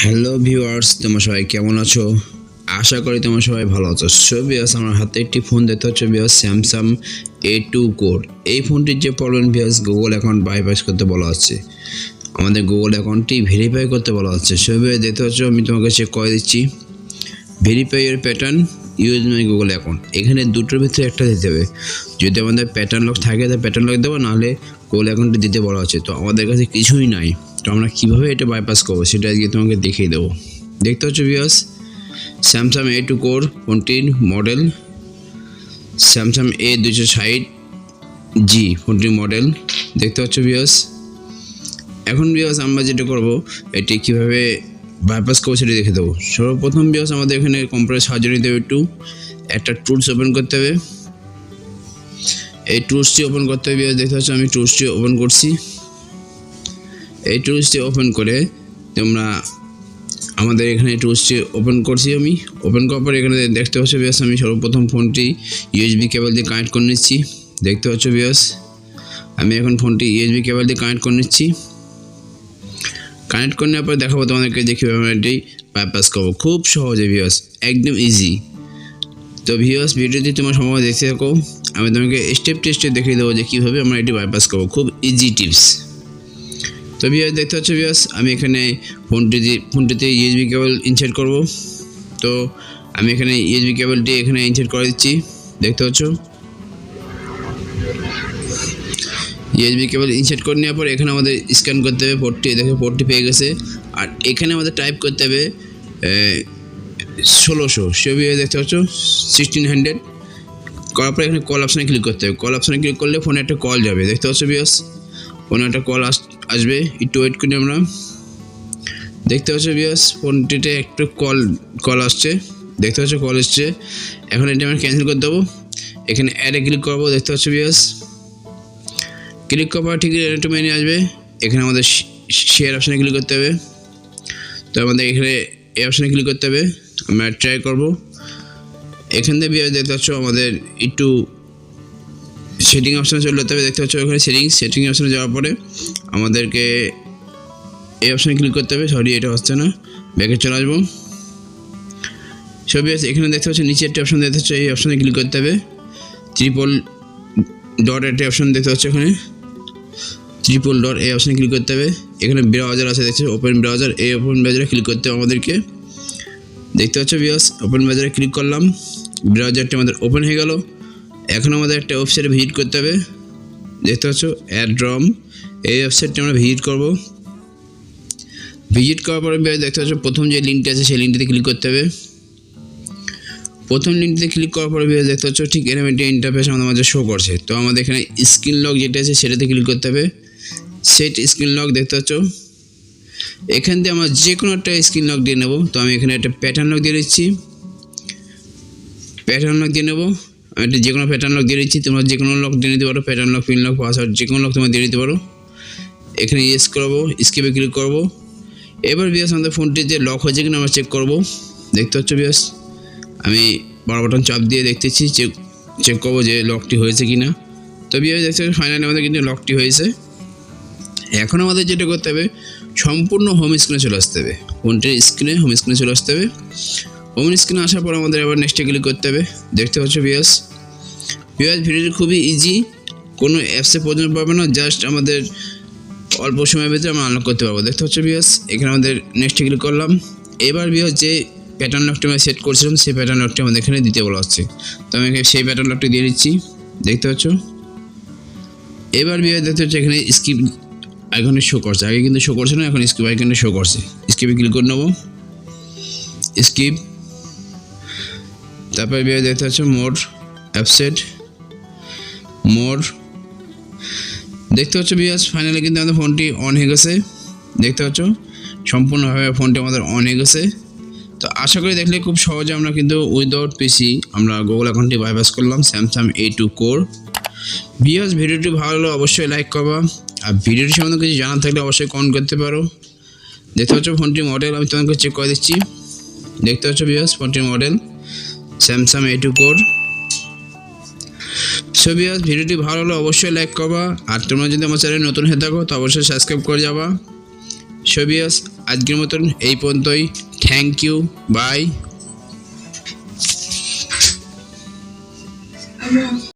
Hello viewers, তোমরা সবাই কেমন আছো? আশা করি তোমরা সবাই ভালো আছো। সো ভিউয়ার্স, আমার হাতে একটি ফোন দেখতে হচ্ছে ভিউয়ার্স, স্যামসাং A2 কোর। এই ফোনটির যে problem viewers, Google account bypass করতে বলা হচ্ছে, আমাদের গুগল অ্যাকাউন্টটি ভেরিফাই করতে বলা হচ্ছে। সো ভিউয়ার্স দেখতে হচ্ছে, আমি তোমাকে চেক করে দিচ্ছি। ভেরিফাই এর pattern, use my Google account, এখানে দুটোর ভিতরে একটা দিতে হবে। যদি আমাদের প্যাটার্ন লক থাকে তাহলে প্যাটার্ন লক দেবো, নাহলে গুগল অ্যাকাউন্টটি দিতে বলা হচ্ছে। তো আমাদের কাছে কিছুই নাই, তো আমরা কীভাবে এটা বাইপাস করবো সেটা আজকে তোমাকে দেখিয়ে দেবো। দেখতে হচ্ছে ভিউয়ার্স, স্যামসাং A2 কোর ফোনটির মডেল, স্যামসাং A260g ফোনটির মডেল দেখতে পাচ্ছ ভিউয়ার্স। এখন ভিউয়ার্স আমরা যেটা করব, এটি কীভাবে বাইপাস করবো সেটা দেখে দেবো। সর্বপ্রথম ভিউয়ার্স আমাদের এখানে কম্পিউটার সাহায্য নিতে হবে, একটা টুলস ওপেন করতে হবে। এই টুলসটি ওপেন করতে হবে ভিউয়ার্স, দেখতে পাচ্ছ আমি টুলসটি ওপেন করছি। এই টুলসটি ওপেন করে তোমরা আমাদের এখানে টুলসটি ওপেন করছি। আমি ওপেন করার পর এখানে দেখতে পাচ্ছ ভিউয়ার্স, আমি সর্বপ্রথম ফোনটি ইউএসবি কেবল দিয়ে কানেক্ট করে নিচ্ছি। দেখতে পাচ্ছ ভিউয়ার্স, আমি এখন ফোনটি ইউএসবি কেবল দিয়ে কানেক্ট করে নিচ্ছি। কানেক্ট করে নেওয়ার পর দেখাবো তোমাদেরকে যে কীভাবে আমরা এটি বাইপাস করবো। খুব সহজে ভিউয়ার্স, একদম ইজি। তো ভিউয়ার্স, ভিডিওটি তোমার সময় দেখতে থাকো, আমি তোমাকে স্টেপ টেস্টে দেখিয়ে দেবো যে কীভাবে আমরা এটি বাইপাস করবো। খুব ইজি টিপস। তো ভিউয়ার্স দেখতে পাচ্ছ ভিউয়ার্স, আমি এখানে ফোনটিতে ইউএসবি কেবল ইনসার্ট করব। তো আমি এখানে ইউএসবি কেবলটি এখানে ইনসার্ট করে দিচ্ছি। দেখতে পাচ্ছ ইউএসবি কেবল ইনসার্ট করে নেওয়ার পর এখানে আমাদের স্ক্যান করতে হবে পোর্টটি। দেখো পোর্টটি পেয়ে গেছে, আর এখানে আমাদের টাইপ করতে হবে 1600। সে ভিউয়ার্স দেখতে পাচ্ছ 1600 করার পর এখানে কল অপশানে ক্লিক করতে হবে। কল অপশানে ক্লিক করলে ফোনে একটা কল যাবে। দেখতে পাচ্ছ ভিউয়ার্স, ফোনে একটা কল আসবে, একটু ওয়েট করি আমরা। দেখতে পাচ্ছ ভিউয়ার্স, ফোনটিতে একটু কল আসছে। দেখতে পাচ্ছ কল এসছে। এখন এটা আমরা ক্যান্সেল করে দেবো। এখানে অ্যাডে ক্লিক করবো। দেখতে পাচ্ছ ভিউয়ার্স, ক্লিক করার পর ঠিক একটা মেনু আসবে। এখানে আমাদের শেয়ার অপশানে ক্লিক করতে হবে। তো আমাদের এখানে এই অপশানে ক্লিক করতে হবে। আমরা ট্রাই করবো। এখান থেকে ভিউয়ার্স দেখতে পাচ্ছ আমাদের একটু সেটিং অপশানে চলে যেতে হবে। দেখতে পাচ্ছ ওখানে সেটিং অপশানে যাওয়ার পরে আমাদেরকে এই অপশানে ক্লিক করতে হবে। সরি, এটা হচ্ছে না, ব্যাকে চলে আসবো। সবই আছে। এখানে দেখতে পাচ্ছ নিচে একটা অপশান দেখতে পাচ্ছ, এই অপশানে ক্লিক করতে হবে। ট্রিপল ডট একটা অপশান দেখতে পাচ্ছ, এখানে ট্রিপল ডট এই অপশানে ক্লিক করতে হবে। এখানে ব্রাউজার আছে দেখছো, ওপেন ব্রাউজার, এই ওপেন ব্রাউজারে ক্লিক করতে হবে আমাদেরকে। দেখতে পাচ্ছ ভিউয়ার্স, ওপেন ব্রাউজারে ক্লিক করলাম, ব্রাউজারটি আমাদের ওপেন হয়ে গেল। এখন আমাদের একটা ওয়েবসাইটে ভিজিট করতে হবে। দেখতে পাচ্ছ অ্যাড্রম, এই ওয়েবসাইটটি আমরা ভিজিট করব। ভিজিট করার পরে দেখতে পাচ্ছ প্রথম যে লিঙ্কটি আছে সেই লিঙ্কটিতে ক্লিক করতে হবে। প্রথম লিঙ্কটিতে ক্লিক করার পরে দেখতে পাচ্ছ ঠিক এরকম একটা ইন্টারফেস আমাদের মাঝে শো করছে। তো আমাদের এখানে স্ক্রিন লক যেটা আছে সেটাতে ক্লিক করতে হবে। সেট স্ক্রিন লক দেখতে পাচ্ছ, এখান থেকে আমরা যে কোনো একটা স্ক্রিন লক দিয়ে নেব। তো আমি এখানে একটা প্যাটার্ন লক দিয়ে দিচ্ছি। প্যাটার্ন লক দিয়ে নেবো, আমি একটা যে কোনো প্যাটার্ন লক দিয়ে দিচ্ছি। তোমরা যে কোনো লক দিয়ে নিতে পারো, pattern lock, pin lock, password, যে কোনো লক তোমরা দিয়ে দিতে পারো। এখানে ইয়েস করবো, স্কিপে ক্লিক করবো। এবার ভিউয়ার্স আমাদের ফোনটিতে লক হয়েছে কিনা আমরা চেক করব। দেখতে পাচ্ছ ভিউয়ার্স, আমি বড় বাটন চাপ দিয়ে দেখতেছি, চেক করবো যে লকটি হয়েছে কিনা। তো ভিউয়ার্স দেখতে পাচ্ছ ফাইনালি আমাদের কিন্তু লকটি হয়েছে। এখন আমাদের যেটা করতে হবে, সম্পূর্ণ হোম স্ক্রিনে চলে আসতে হবে। ফোনটির হোম স্ক্রিনে চলে আসতে হবে। হোম স্ক্রিনে আসার পর আমাদের আবার নেক্সটে ক্লিক করতে হবে। দেখতে পাচ্ছ ভিউয়ার্স, ভিডিওটি খুবই ইজি, কোনো অ্যাপসে প্রয়োজন পাবে না, জাস্ট আমাদের অল্প সময়ের ভিতরে আমরা আনলক করতে পারবো। দেখতে পাচ্ছ ভিউয়ার্স, এখানে আমাদের নেক্সটে ক্লিক করলাম। এবার ভিউয়ার্স যে প্যাটার্ন লকটি আমরা সেট করছিলাম সেই প্যাটার্ন লকটি আমাদের এখানে দিতে বলা হচ্ছে। তো আমি সেই প্যাটার্ন লকটি দিয়ে দিচ্ছি। দেখতে পাচ্ছ, এবার ভিউয়ার্স দেখতে পাচ্ছ এখানে স্কিপ আইকনে শো করছে, আগে কিন্তু শো করছে না, এখন স্কিপ আইকনে শো করছে। স্কিপে ক্লিক করে নেবো, স্কিপ। তারপরে ভিউয়ার্স দেখতে পাচ্ছ মোর অ্যাপসেট, মোর। দেখতে পাচ্ছ ভিউয়ার্স, ফাইনালি কিন্তু আমাদের ফোনটি অন হয়ে গেছে। দেখতে পাচ্ছ সম্পূর্ণভাবে ফোনটি আমাদের অন হয়ে গেছে। তো আশা করি দেখলে খুব সহজে আমরা কিন্তু উইদাউট পিসি আমরা গুগল অ্যাকাউন্টটি বাইপাস করলাম, স্যামসাং A2 কোর। ভিউয়ার্স, ভিডিওটি ভালো হলে অবশ্যই লাইক করবা, আর ভিডিওটি সম্বন্ধে কিছু জানার থাকলে অবশ্যই কমেন্ট করতে পারো। দেখতে পাচ্ছ ফোনটির মডেল আমি তোমাকে চেক করে দিচ্ছি। দেখতে পাচ্ছ ভিউয়ার্স, ফোনটির model Samsung A2 core. So viewers, ভিডিওটি ভালো হলে অবশ্যই লাইক করবা, আর তোমরা যদি আমার চ্যানেলে নতুন হয়ে থাকো তো অবশ্যই সাবস্ক্রাইব করে যাবা। সো ভিউয়ার্স আজকের মতন এই পর্যন্তই। Thank you, by.